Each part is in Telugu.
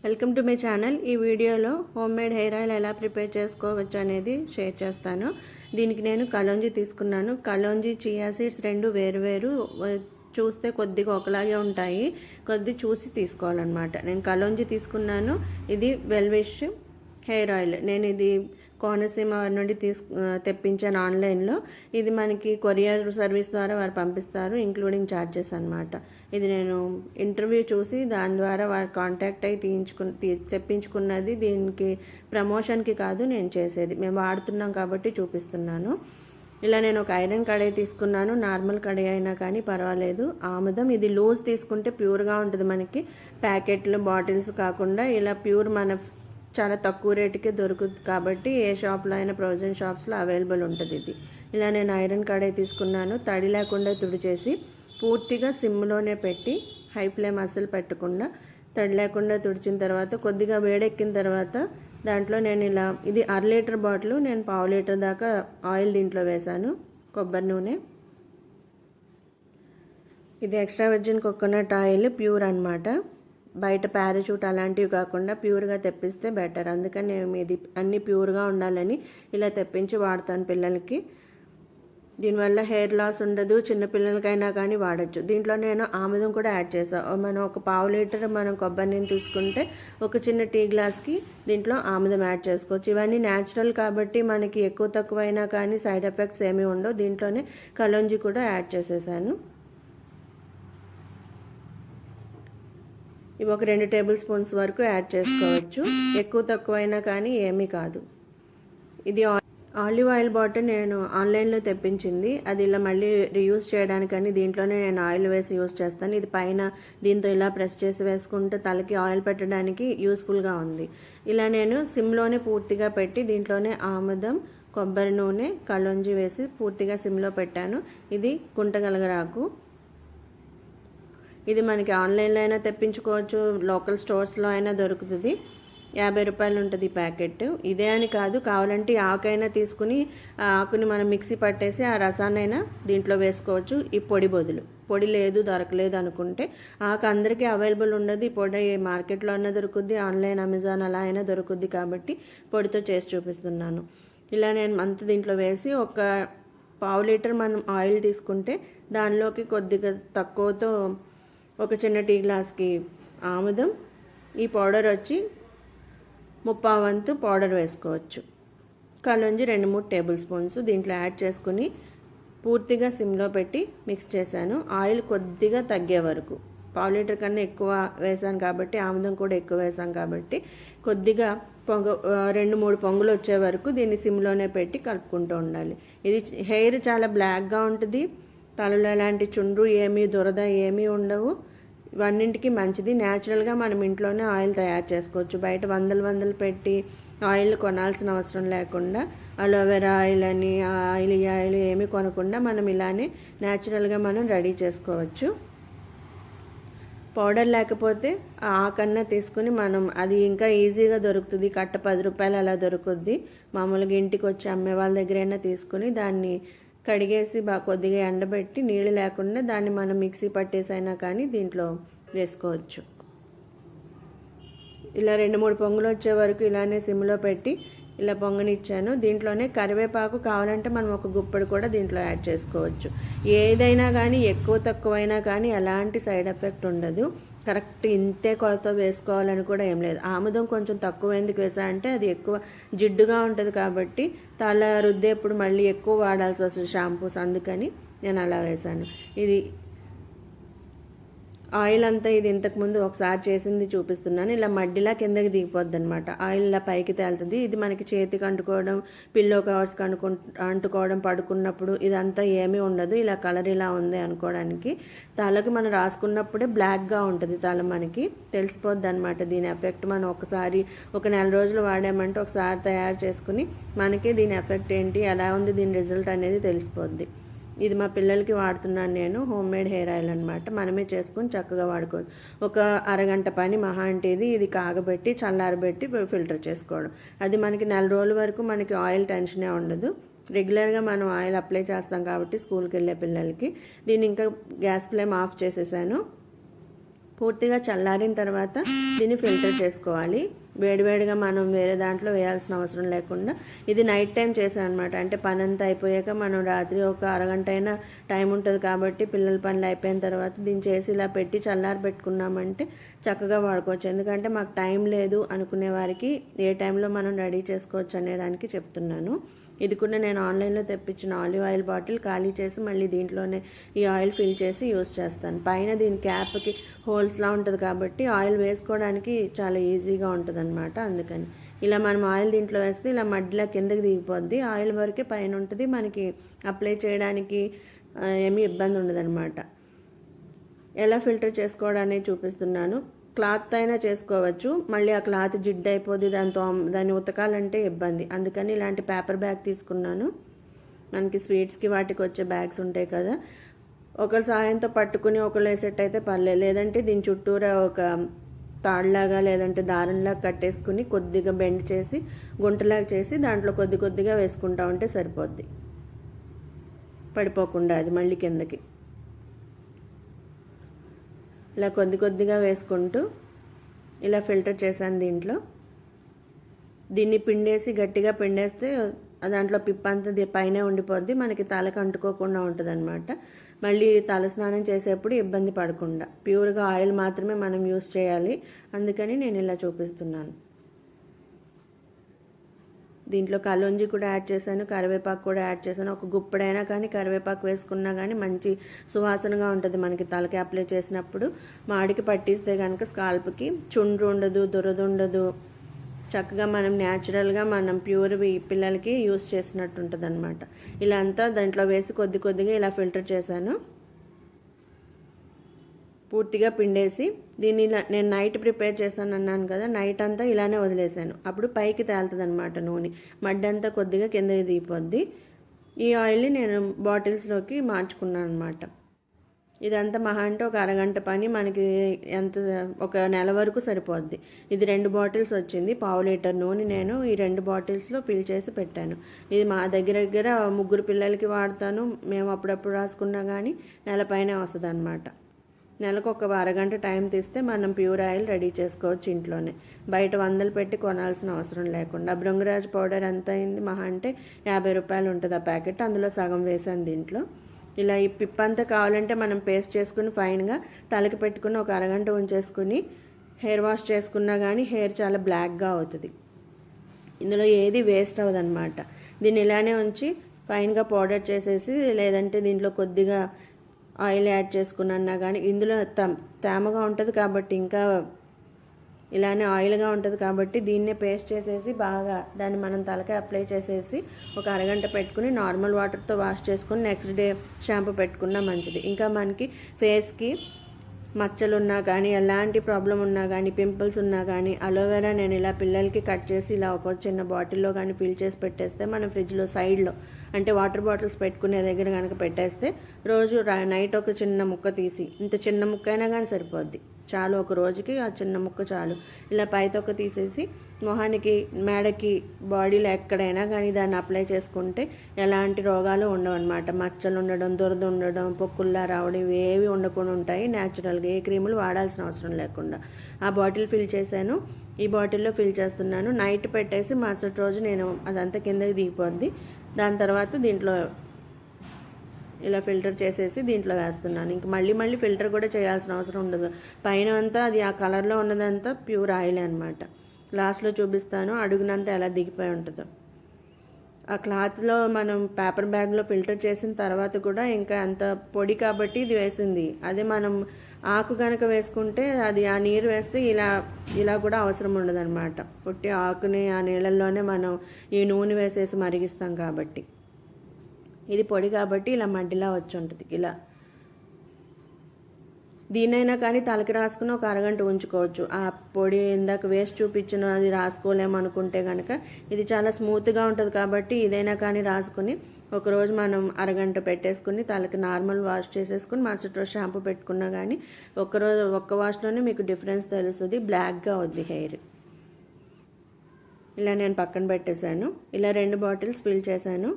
Welcome to my channel. ఈ వీడియోలో హోమ్ మేడ్ హెయిర్ ఆయిల్ ఎలా ప్రిపేర్ చేసుకోవచ్చు అనేది షేర్ చేస్తాను. దీనికి నేను కలోంజీ తీసుకున్నాను. కలోంజీ, చియా సీడ్స్ రెండు వేరు చూస్తే కొద్దిగా ఒకలాగే ఉంటాయి, కొద్ది చూసి తీసుకోవాలన్నమాట. నేను కలోంజీ తీసుకున్నాను. ఇది వెల్విష్ హెయిర్ ఆయిల్. నేను ఇది కోనసీమ నుండి తెప్పించాను ఆన్లైన్లో. ఇది మనకి కొరియర్ సర్వీస్ ద్వారా వారు పంపిస్తారు, ఇంక్లూడింగ్ ఛార్జెస్ అనమాట. ఇది నేను ఇంటర్వ్యూ చూసి దాని ద్వారా వారు కాంటాక్ట్ అయ్యి తెప్పించుకున్నది. దీనికి ప్రమోషన్కి కాదు నేను చేసేది, మేము వాడుతున్నాం కాబట్టి చూపిస్తున్నాను. ఇలా నేను ఒక ఐరన్ కడాయి తీసుకున్నాను. నార్మల్ కడాయి అయినా కానీ పర్వాలేదు. ఆముదం ఇది లూజ్ తీసుకుంటే ప్యూర్గా ఉంటుంది, మనకి ప్యాకెట్లు బాటిల్స్ కాకుండా ఇలా ప్యూర్ మన చాలా తక్కువ రేటుకే దొరుకుతుంది కాబట్టి ఏ షాప్లో అయినా ప్రొవిజన్ షాప్స్లో అవైలబుల్ ఉంటుంది ఇది. ఇలా నేను ఐరన్ కడాయి తీసుకున్నాను. తడి లేకుండా తుడిచేసి పూర్తిగా సిమ్లోనే పెట్టి, హై ఫ్లేమ్ అస్సలు పెట్టకుండా తడి లేకుండా తుడిచిన తర్వాత కొద్దిగా వేడెక్కిన తర్వాత దాంట్లో నేను ఇలా, ఇది 1/2 లీటర్ బాటిల్, నేను 1/2 లీటర్ దాకా ఆయిల్ దీంట్లో వేశాను. కొబ్బరి నూనె, ఇది extra virgin coconut oil, pure అనమాట. బయట పారాషూట్ అలాంటివి కాకుండా ప్యూర్గా తెప్పిస్తే బెటర్. అందుకని నేను ఇది అన్నీ ప్యూర్గా ఉండాలని ఇలా తెప్పించి వాడతాను పిల్లలకి. దీనివల్ల హెయిర్ లాస్ ఉండదు, చిన్నపిల్లలకైనా కానీ వాడచ్చు. దీంట్లో నేను ఆముదం కూడా యాడ్ చేసాను. మనం ఒక 1/2 లీటర్ మనం కొబ్బరి నీళ్ళు తీసుకుంటే ఒక చిన్న టీ గ్లాస్కి దీంట్లో ఆముదం యాడ్ చేసుకోవచ్చు. ఇవన్నీ న్యాచురల్ కాబట్టి మనకి ఎక్కువ తక్కువ అయినా కానీ సైడ్ ఎఫెక్ట్స్ ఏమీ ఉండవు. దీంట్లోనే కలోంజీ కూడా యాడ్ చేసేసాను. ఇవి ఒక 2 టేబుల్ స్పూన్స్ వరకు యాడ్ చేసుకోవచ్చు, ఎక్కువ తక్కువ అయినా కానీ ఏమీ కాదు. ఇది ఆలివ్ ఆయిల్ బాటిల్ నేను ఆన్లైన్లో తెప్పించింది. అది ఇలా మళ్ళీ రీయూజ్ చేయడానికని దీంట్లోనే నేను ఆయిల్ వేసి యూజ్ చేస్తాను. ఇది పైన దీంతో ఇలా ప్రెస్ చేసి వేసుకుంటే తలకి ఆయిల్ పెట్టడానికి యూస్ఫుల్గా ఉంది. ఇలా నేను సిమ్లోనే పూర్తిగా పెట్టి దీంట్లోనే ఆముదం, కొబ్బరి నూనె, కలోంజీ వేసి పూర్తిగా సిమ్లో పెట్టాను. ఇది గుంటగలగరాకు. ఇది మనకి ఆన్లైన్లో అయినా తెప్పించుకోవచ్చు, లోకల్ స్టోర్స్లో అయినా దొరుకుతుంది. 50 రూపాయలు ఉంటుంది ప్యాకెట్. ఇదే అని కాదు, కావాలంటే ఆకైనా తీసుకుని ఆ ఆకుని మనం మిక్సీ పట్టేసి ఆ రసాన్నైనా దీంట్లో వేసుకోవచ్చు. ఈ పొడి బదులు, పొడి లేదు దొరకలేదు అనుకుంటే, ఆకు అందరికీ అవైలబుల్ ఉండదు. ఈ పొడి మార్కెట్లో అయినా దొరుకుద్ది, ఆన్లైన్ అమెజాన్ అలా అయినా దొరుకుద్ది కాబట్టి పొడితో చేసి చూపిస్తున్నాను. ఇలా నేను అంత దీంట్లో వేసి ఒక 1/2 లీటర్ మనం ఆయిల్ తీసుకుంటే దానిలోకి కొద్దిగా తక్కువతో ఒక చిన్న టీ గ్లాస్కి ఆముదం, ఈ పౌడర్ వచ్చి 3/4 వంతు పౌడర్ వేసుకోవచ్చు. కలోంజీ 2-3 టేబుల్ స్పూన్స్ దీంట్లో యాడ్ చేసుకుని పూర్తిగా సిమ్లో పెట్టి మిక్స్ చేశాను. ఆయిల్ కొద్దిగా తగ్గే వరకు, 1/2 లీటర్ కన్నా ఎక్కువ వేసాను కాబట్టి, ఆముదం కూడా ఎక్కువ వేసాం కాబట్టి కొద్దిగా 2-3 పొంగులు వచ్చే వరకు దీన్ని సిమ్లోనే పెట్టి కలుపుకుంటూ ఉండాలి. ఇది హెయిర్ చాలా బ్లాక్గా ఉంటుంది, తలలో ఎలాంటి చుండ్రు ఏమీ దురద ఏమీ ఉండవు. ఇవన్నింటికి మంచిది. న్యాచురల్గా మనం ఇంట్లోనే ఆయిల్ తయారు చేసుకోవచ్చు. బయట వందలు పెట్టి ఆయిల్ కొనాల్సిన అవసరం లేకుండా, అలోవెరా ఆయిల్ అని ఆయిల్ ఈ ఆయిల్ ఏమీ కొనకుండా మనం ఇలానే న్యాచురల్గా మనం రెడీ చేసుకోవచ్చు. పౌడర్ లేకపోతే ఆకన్నా తీసుకుని మనం, అది ఇంకా ఈజీగా దొరుకుతుంది. కట్ట 10 రూపాయలు అలా దొరుకుద్ది. మామూలుగా ఇంటికి వచ్చి అమ్మే వాళ్ళ దగ్గరైనా తీసుకుని దాన్ని కడిగేసి కొద్దిగా ఎండబెట్టి నీళ్ళు లేకుండా దాన్ని మనం మిక్సీ పట్టేసైనా కానీ దీంట్లో వేసుకోవచ్చు. ఇలా 2-3 పొంగులు వచ్చే వరకు ఇలానే సిమ్లో పెట్టి ఇలా పొంగనిచ్చాను. దీంట్లోనే కరివేపాకు కావాలంటే మనం ఒక గుప్పెడు కూడా దీంట్లో యాడ్ చేసుకోవచ్చు. ఏదైనా కానీ ఎక్కువ తక్కువైనా కానీ ఎలాంటి సైడ్ ఎఫెక్ట్ ఉండదు. కరెక్ట్ ఇంతే కొలత వేసుకోవాలని కూడా ఏం లేదు. ఆముదం కొంచెం తక్కువ ఎందుకు వేసా అంటే అది ఎక్కువ జిడ్డుగా ఉంటుంది కాబట్టి తల రుద్దేప్పుడు మళ్ళీ ఎక్కువ వాడాల్సి వస్తుంది షాంపూస్, అందుకని నేను అలా వేశాను. ఇది ఆయిల్ అంతా ఇది ఇంతకుముందు ఒకసారి చేసింది చూపిస్తున్నాను. ఇలా మడ్డిలా కిందకి దిగిపోద్ది అనమాట, ఆయిల్ ఇలా పైకి తేలుతుంది. ఇది మనకి చేతికి అంటుకోవడం, పిల్లో కవర్స్కి అంటుకోవడం, పడుకున్నప్పుడు ఇదంతా ఏమీ ఉండదు. ఇలా కలర్ ఇలా ఉంది అనుకోవడానికి. తలకి మనం రాసుకున్నప్పుడే బ్లాక్గా ఉంటుంది తల, మనకి తెలిసిపోద్ది అనమాట. దీని ఎఫెక్ట్ మనం ఒకసారి ఒక 4 రోజులు వాడామంటే ఒకసారి తయారు చేసుకుని మనకి దీని ఎఫెక్ట్ ఏంటి, ఎలా ఉంది, దీని రిజల్ట్ అనేది తెలిసిపోద్ది. ఇది మా పిల్లలకి వాడుతున్నాను నేను. హోమ్ మేడ్ హెయిర్ ఆయిల్ అనమాట, మనమే చేసుకుని చక్కగా వాడుకోవచ్చు. ఒక అరగంట పని మహా అంటే ఇది కాగబెట్టి చల్లారబెట్టి ఫిల్టర్ చేసుకోవడం. అది మనకి 4 రోజుల వరకు మనకి ఆయిల్ టెన్షనే ఉండదు. రెగ్యులర్గా మనం ఆయిల్ అప్లై చేస్తాం కాబట్టి స్కూల్కి వెళ్ళే పిల్లలకి. దీన్ని ఇంకా గ్యాస్ ఫ్లేమ్ ఆఫ్ చేసేసాను. పూర్తిగా చల్లారిన తర్వాత దీన్ని ఫిల్టర్ చేసుకోవాలి. వేడివేడిగా మనం వేరే దాంట్లో వేయాల్సిన అవసరం లేకుండా. ఇది నైట్ టైం చేశాను అనమాట. అంటే పని అంతా అయిపోయాక మనం రాత్రి ఒక అరగంట అయినా టైం ఉంటుంది కాబట్టి పిల్లల పనులు అయిపోయిన తర్వాత దీన్ని చేసి ఇలా పెట్టి చల్లారి పెట్టుకున్నామంటే చక్కగా వాడుకోవచ్చు. ఎందుకంటే మాకు టైం లేదు అనుకునే వారికి ఏ టైంలో మనం రెడీ చేసుకోవచ్చు అనేదానికి చెప్తున్నాను. ఇది కూడా నేను ఆన్లైన్లో తెప్పించిన ఆలివ్ ఆయిల్ బాటిల్ ఖాళీ చేసి మళ్ళీ దీంట్లోనే ఈ ఆయిల్ ఫిల్ చేసి యూస్ చేస్తాను. పైన దీని క్యాప్కి హోల్స్లా ఉంటుంది కాబట్టి ఆయిల్ వేసుకోవడానికి చాలా ఈజీగా ఉంటుంది అనమాట. అందుకని ఇలా మనం ఆయిల్ దీంట్లో వేస్తే ఇలా మడ్డిలా కిందకి దిగిపోద్ది. ఆయిల్ వరకే పైన ఉంటుంది, మనకి అప్లై చేయడానికి ఏమీ ఇబ్బంది ఉండదన్నమాట. ఎలా ఫిల్టర్ చేసుకోవడం అనేది చూపిస్తున్నాను. క్లాత్ అయినా చేసుకోవచ్చు, మళ్ళీ ఆ క్లాత్ జిడ్డు అయిపోద్ది, దాన్ని ఉతకాలంటే ఇబ్బంది. అందుకని ఇలాంటి పేపర్ బ్యాగ్ తీసుకున్నాను. మనకి స్వీట్స్కి వాటికి వచ్చే బ్యాగ్స్ ఉంటాయి కదా, ఒకరి సాయంతో పట్టుకుని ఒకళ్ళు వేసేట్ అయితే పర్లేదు. లేదంటే దీని చుట్టూరా ఒక తాడులాగా లేదంటే దారంలాగా కట్టేసుకుని కొద్దిగా బెండ్ చేసి గుంటలాగా చేసి దాంట్లో కొద్దిగా వేసుకుంటా ఉంటే సరిపోద్ది, పడిపోకుండా అది మళ్ళీ కిందకి. ఇలా కొద్దిగా వేసుకుంటూ ఇలా ఫిల్టర్ చేశాను. దీన్ని పిండేసి గట్టిగా పిండేస్తే దాంట్లో పిప్పంతా పైన ఉండిపోద్ది, మనకి తలకు అంటుకోకుండా ఉంటుంది అనమాట. మళ్ళీ తల స్నానం చేసేప్పుడు ఇబ్బంది పడకుండా ప్యూర్గా ఆయిల్ మాత్రమే మనం యూస్ చేయాలి. అందుకని నేను ఇలా చూపిస్తున్నాను. దీంట్లో కలోంజీ కూడా యాడ్ చేశాను, కరివేపాకు కూడా యాడ్ చేశాను. ఒక గుప్పడైనా కానీ కరివేపాకు వేసుకున్నా కానీ మంచి సువాసనగా ఉంటుంది మనకి తలకి అప్లై చేసినప్పుడు. మాడికి పట్టిస్తే కనుక స్కాల్ప్కి చుండ్రు ఉండదు, దురద ఉండదు. చక్కగా మనం న్యాచురల్గా మనం ప్యూర్వి పిల్లలకి యూస్ చేసినట్టు ఉంటుంది అనమాట. ఇలా అంతా దాంట్లో వేసి కొద్దిగా ఇలా ఫిల్టర్ చేశాను. పూర్తిగా పిండేసి దీన్ని నేను నైట్ ప్రిపేర్ చేశాను అన్నాను కదా, నైట్ అంతా ఇలానే వదిలేసాను. అప్పుడు పైకి తేలుతుంది అనమాట నూనె, మడ్డంతా కొద్దిగా కిందకి దిగిపోద్ది. ఈ ఆయిల్ని నేను బాటిల్స్లోకి మార్చుకున్నాను అనమాట. ఇదంతా మహా అంటే ఒక అరగంట పని, మనకి ఎంత ఒక నెల వరకు సరిపోద్ది. ఇది 2 బాటిల్స్ వచ్చింది, 1/2 లీటర్ నూనె నేను ఈ 2 బాటిల్స్లో ఫిల్ చేసి పెట్టాను. ఇది మా దగ్గర 3 పిల్లలకి వాడతాను. మేము అప్పుడప్పుడు రాసుకున్నా కానీ నెల పైనే వస్తుంది అనమాట. నెలకు ఒక అరగంట టైం తీస్తే మనం ప్యూర్ ఆయిల్ రెడీ చేసుకోవచ్చు ఇంట్లోనే, బయట 100 పెట్టి కొనాల్సిన అవసరం లేకుండా. భృంగరాజ్ పౌడర్ ఎంత అయింది, మహా అంటే 50 రూపాయలు ఉంటుంది ఆ ప్యాకెట్. అందులో సగం వేసాను దీంట్లో. ఇలా ఈ పిప్పంతా కావాలంటే మనం పేస్ట్ చేసుకుని ఫైన్గా తలకి పెట్టుకుని ఒక అరగంట ఉంచేసుకుని హెయిర్ వాష్ చేసుకున్నా కానీ హెయిర్ చాలా బ్లాక్గా అవుతుంది. ఇందులో ఏది వేస్ట్ అవ్వదన్నమాట. దీన్ని ఇలానే ఉంచి ఫైన్గా పౌడర్ చేసేసి లేదంటే దీంట్లో కొద్దిగా ఆయిల్ యాడ్ చేసుకున్నా కానీ ఇందులో తేమగా ఉంటుంది కాబట్టి ఇంకా ఇలానే ఆయిల్గా ఉంటుంది కాబట్టి దీన్నే పేస్ట్ చేసేసి బాగా దాన్ని మనం తలకి అప్లై చేసేసి ఒక అరగంట పెట్టుకుని నార్మల్ వాటర్తో వాష్ చేసుకుని నెక్స్ట్ డే షాంపూ పెట్టుకున్నా మంచిది. ఇంకా మనకి ఫేస్కి మచ్చలు ఉన్నా కానీ ఎలాంటి ప్రాబ్లం ఉన్నా కానీ పింపుల్స్ ఉన్నా కానీ అలోవెరా నేను ఇలా పిల్లలకి కట్ చేసి ఇలా ఒక చిన్న బాటిల్లో కానీ ఫిల్ చేసి పెట్టేస్తే మనం ఫ్రిడ్జ్లో సైడ్లో అంటే వాటర్ బాటిల్స్ పెట్టుకునే దగ్గర కనుక పెట్టేస్తే రోజు నైట్ ఒక చిన్న ముక్క తీసి, ఇంత చిన్న ముక్క అయినా కానీ సరిపోద్ది చాలు, ఒక రోజుకి ఆ చిన్న ముక్క చాలు. ఇలా పైతొక్క తీసేసి మొహానికి మేడకి బాడీలో ఎక్కడైనా కానీ దాన్ని అప్లై చేసుకుంటే ఎలాంటి రోగాలు ఉండవు అనమాట. మచ్చలు ఉండడం, దురద ఉండడం, పొక్కుల్లా రావడం ఇవేవి ఉండకుండా ఉంటాయి న్యాచురల్గా, ఏ క్రీములు వాడాల్సిన అవసరం లేకుండా. ఆ బాటిల్ ఫిల్ చేశాను, ఈ బాటిల్లో ఫిల్ చేస్తున్నాను. నైట్ పెట్టేసి మరుసటి రోజు నేను అదంతా కిందకి దిగిపోద్ది. దాని తర్వాత దీంట్లో ఇలా ఫిల్టర్ చేసేసి దీంట్లో వేస్తున్నాను. ఇంక మళ్ళీ ఫిల్టర్ కూడా చేయాల్సిన అవసరం ఉండదు. పైన అంతా అది ఆ కలర్లో ఉన్నదంతా ప్యూర్ ఆయిల్ అనమాట. లాస్ట్లో చూపిస్తాను అడుగునంతా ఎలా దిగిపోయి ఉంటుందో. ఆ క్లాత్లో మనం పేపర్ బ్యాగ్లో ఫిల్టర్ చేసిన తర్వాత కూడా ఇంకా అంత పొడి కాబట్టి ఇది వేసింది. అదే మనం ఆకు కనుక వేసుకుంటే అది ఆ నీరు వేస్తే ఇలా కూడా అవసరం ఉండదు అనమాట. పుట్టి ఆకుని ఆ నీళ్ళల్లోనే మనం ఈ నూనె వేసేసి మరిగిస్తాం కాబట్టి. ఇది పొడి కాబట్టి ఇలా మడ్డిలా వచ్చి ఉంటుంది. ఇలా దీనైనా కానీ తలకి రాసుకుని ఒక అరగంట ఉంచుకోవచ్చు. ఆ పొడి ఇందాక వేస్ట్ చూపించిన అది రాసుకోలేమనుకుంటే కనుక ఇది చాలా స్మూత్గా ఉంటుంది కాబట్టి ఇదైనా కానీ రాసుకుని ఒకరోజు మనం అరగంట పెట్టేసుకుని తలకి నార్మల్ వాష్ చేసేసుకుని మరుసటి రోజు షాంపూ పెట్టుకున్నా కానీ ఒక్క వాష్లోనే మీకు డిఫరెన్స్ తెలుస్తుంది, బ్లాక్గా అవుద్ది హెయిర్. ఇలా నేను పక్కన పెట్టేశాను. ఇలా 2 బాటిల్స్ ఫిల్ చేశాను.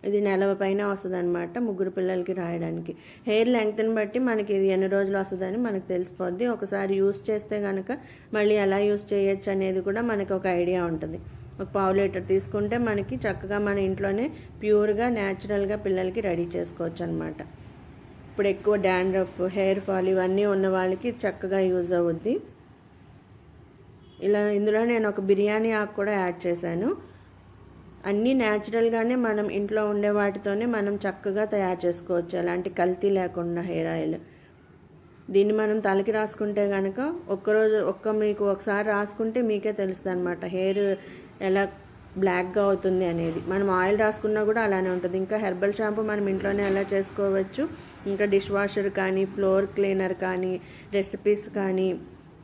ఇది నెల పైన వస్తుంది అనమాట ముగ్గురు పిల్లలకి రాయడానికి. హెయిర్ లెంగ్త్ని బట్టి మనకి ఇది ఎన్ని రోజులు వస్తుందని మనకు తెలిసిపోద్ది. ఒకసారి యూస్ చేస్తే కనుక మళ్ళీ ఎలా యూస్ చేయొచ్చు అనేది కూడా మనకు ఒక ఐడియా ఉంటుంది. ఒక పావు లీటర్ తీసుకుంటే మనకి చక్కగా మన ఇంట్లోనే ప్యూర్గా న్యాచురల్గా పిల్లలకి రెడీ చేసుకోవచ్చు అనమాట. ఇప్పుడు ఎక్కువ డాండ్రఫ్, హెయిర్ ఫాల్ ఇవన్నీ ఉన్న వాళ్ళకి చక్కగా యూజ్ అవుద్ది. ఇందులో నేను ఒక బిర్యానీ ఆకు కూడా యాడ్ చేశాను. అన్నీ న్యాచురల్గానే మనం ఇంట్లో ఉండే వాటితోనే మనం చక్కగా తయారు చేసుకోవచ్చు, ఎలాంటి కల్తీ లేకుండా హెయిర్ ఆయిల్. దీన్ని మనం తలకి రాసుకుంటే కనుక మీకు ఒకసారి రాసుకుంటే మీకే తెలుస్తుంది అనమాట హెయిర్ ఎలా బ్లాక్గా అవుతుంది అనేది. మనం ఆయిల్ రాసుకున్నా కూడా అలానే ఉంటుంది. ఇంకా హెర్బల్ షాంపూ మనం ఇంట్లోనే ఎలా చేసుకోవచ్చు. ఇంకా డిష్ వాషర్ కానీ, ఫ్లోర్ క్లీనర్ కానీ, రెసిపీస్ కానీ,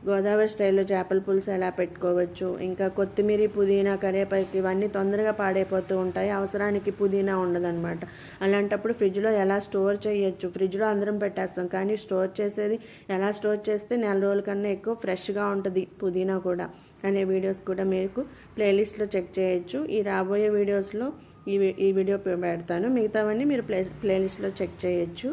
గోదావరి స్టైల్లో చేపల పులుసు ఎలా పెట్టుకోవచ్చు. ఇంకా కొత్తిమీర, పుదీనా, కరివేపాకు ఇవన్నీ తొందరగా పాడైపోతూ ఉంటాయి, అవసరానికి పుదీనా ఉండదన్నమాట. అలాంటప్పుడు ఫ్రిడ్జ్లో ఎలా స్టోర్ చేయొచ్చు. ఫ్రిడ్జ్లో అందరం పెట్టేస్తాం, కానీ స్టోర్ చేసేది ఎలా స్టోర్ చేస్తే నెల రోజుల కన్నా ఎక్కువ ఫ్రెష్గా ఉంటుంది పుదీనా కూడా అనే వీడియోస్ కూడా మీకు ప్లేలిస్ట్లో చెక్ చేయొచ్చు. ఈ రాబోయే వీడియోస్లో ఈ వీడియో పెడతాను, మిగతావన్నీ మీరు ప్లేలిస్ట్లో చెక్ చేయొచ్చు.